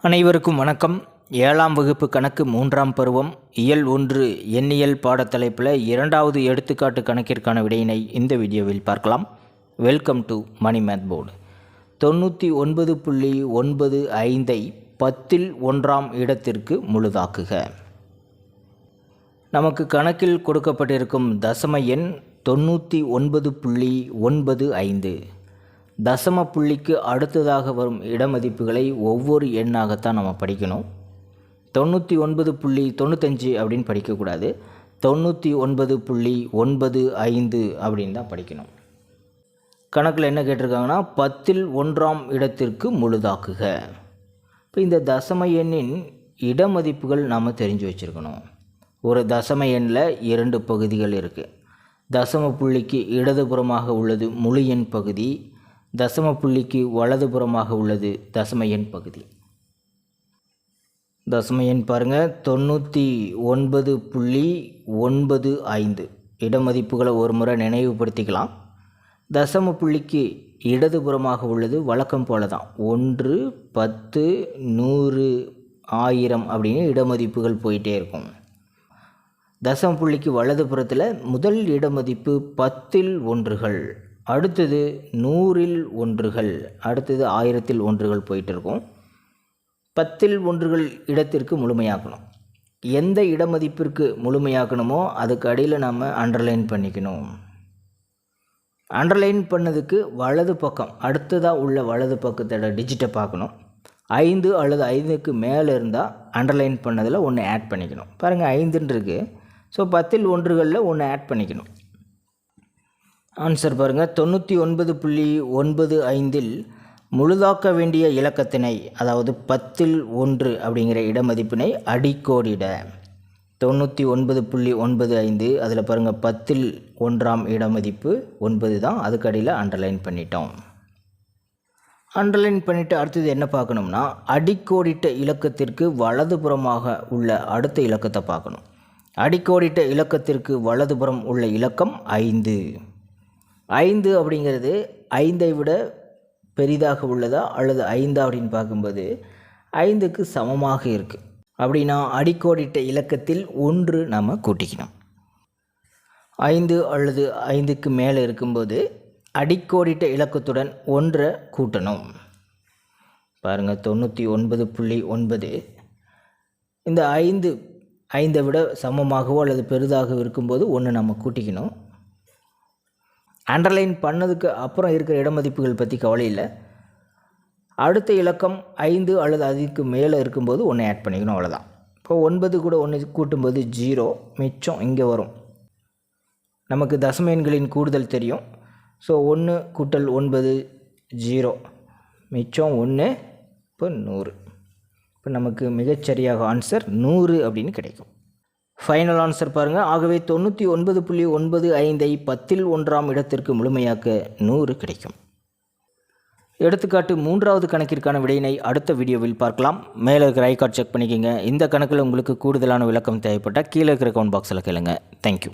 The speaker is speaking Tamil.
அனைவருக்கும் வணக்கம். 7ஆம் வகுப்பு கணக்கு 3ஆம் பருவம் இயல் 1 எண்ணியல் பாடத்தலைப்பில் 2வது எடுத்துக்காட்டு கணக்கிற்கான விடையினை இந்த வீடியோவில் பார்க்கலாம். Welcome to Mani math board. 99.95ஐ 10ல் 1ஆம் இடத்திற்கு முழுதாக்குக. நமக்கு கணக்கில் கொடுக்கப்பட்டிருக்கும் தசம எண் 99.95. தசம புள்ளிக்கு அடுத்ததாக வரும் இடமதிப்புகளை ஒவ்வொரு எண்ணாகத்தான் நம்ம படிக்கணும். 99.95 அப்படின்னு படிக்கக்கூடாது, 99.95 அப்படின்னு தான் படிக்கணும். கணக்கில் என்ன கேட்டிருக்காங்கன்னா 10ல் 1ஆம் இடத்திற்கு முழுதாக்குக. இப்போ இந்த தசம எண்ணின் இடமதிப்புகள் நாம் தெரிஞ்சு வச்சுருக்கணும். ஒரு தசம எண்ணில் 2 பகுதிகள் இருக்குது. தசம புள்ளிக்கு இடதுபுறமாக உள்ளது முழு எண் பகுதி, தசம புள்ளிக்கு வலதுபுறமாக உள்ளது தசம எண் பகுதி. தசம எண் பாருங்கள் 99.95. இடமதிப்புகளை ஒரு முறை நினைவுபடுத்திக்கலாம். தசம புள்ளிக்கு இடதுபுறமாக உள்ளது வழக்கம் போல தான் 1, 10, 100, 1000 அப்படின்னு இடமதிப்புகள் போயிட்டே இருக்கும். தசம புள்ளிக்கு வலதுபுறத்தில் முதல் இடமதிப்பு 10ல் ஒன்றுகள், அடுத்தது 100ல் ஒன்றுகள், அடுத்தது 1000ல் ஒன்றுகள் போயிட்டு இருக்கும். 10ல் ஒன்றுகள் இடத்திற்கு முழுமையாக்கணும். எந்த இடமதிப்பிற்கு முழுமையாக்கணுமோ அதுக்கு அடியில் நாம் அண்டர்லைன் பண்ணிக்கணும். அண்டர்லைன் பண்ணதுக்கு வலது பக்கம் அடுத்ததாக உள்ள வலது பக்கத்தோட டிஜிட்டை பார்க்கணும். 5 அல்லது 5க்கு மேலே இருந்தால் அண்டர்லைன் பண்ணதில் ஒன்று ஆட் பண்ணிக்கணும். பாருங்கள் 5ன்னு இருக்குது. ஸோ 10ல் ஒன்றுகளில் ஒன்று ஆட் பண்ணிக்கணும். ஆன்சர் பாருங்கள் 99.95இல் முழுதாக்க வேண்டிய இலக்கத்தினை, அதாவது 10ல் 1 அப்படிங்கிற இடமதிப்பினை அடிக்கோடிட. 99.95 அதில் பாருங்கள் 10ல் 1ஆம் இடமதிப்பு 9 தான், அதுக்கு அடியில் அண்டர்லைன் பண்ணிட்டோம். அண்டர்லைன் பண்ணிவிட்டு அடுத்தது என்ன பார்க்கணும்னா அடிக்கோடிட்ட இலக்கத்திற்கு வலதுபுறமாக உள்ள அடுத்த இலக்கத்தை பார்க்கணும். அடிக்கோடிட்ட இலக்கத்திற்கு வலதுபுறம் உள்ள இலக்கம் 5. 5 அப்படிங்கிறது 5ஐ விட பெரிதாக உள்ளதா அல்லது 5 அப்படின்னு பார்க்கும்போது 5க்கு சமமாக இருக்குது. அப்படின்னா அடிக்கோடிட்ட இலக்கத்தில் 1 நம்ம கூட்டிக்கணும். 5 அல்லது 5க்கு மேலே இருக்கும்போது அடிக்கோடிட்ட இலக்கத்துடன் 1 கூட்டணும். பாருங்கள் 99.9 இந்த 5ஐ விட சமமாகவோ அல்லது பெரிதாகவோ இருக்கும்போது 1 நம்ம கூட்டிக்கணும். அண்டர்லைன் பண்ணதுக்கு அப்புறம் இருக்கிற இடமதிப்புகள் பற்றி கவலை இல்லை. அடுத்த இலக்கம் 5 அல்லது அதுக்கு மேலே இருக்கும்போது 1 ஆட் பண்ணிக்கணும், அவ்வளோதான். இப்போ 9 கூட 1 கூட்டும்போது 0, மிச்சம் இங்கே வரும். நமக்கு தசம எண்களின் கூடுதல் தெரியும். ஸோ 1 கூட்டல் 9 0, மிச்சம் 1, இப்போ 100. இப்போ நமக்கு மிகச்சரியாக ஆன்சர் 100 அப்படின்னு கிடைக்கும். ஃபைனல் ஆன்சர் பாருங்கள். ஆகவே 99.95ஐ 10ல் 1ஆம் இடத்திற்கு முழுமையாக்க 100 கிடைக்கும். எடுத்துக்காட்டு 3வது கணக்கிற்கான விடையினை அடுத்த வீடியோவில் பார்க்கலாம். மேலே இருக்கிற ஐகார்ட் செக் பண்ணிக்கோங்க. இந்த கணக்கில் உங்களுக்கு கூடுதலான விளக்கம் தேவைப்பட்டால் கீழே இருக்கிற கமெண்ட் பாக்ஸில் கேளுங்க. தேங்க்யூ.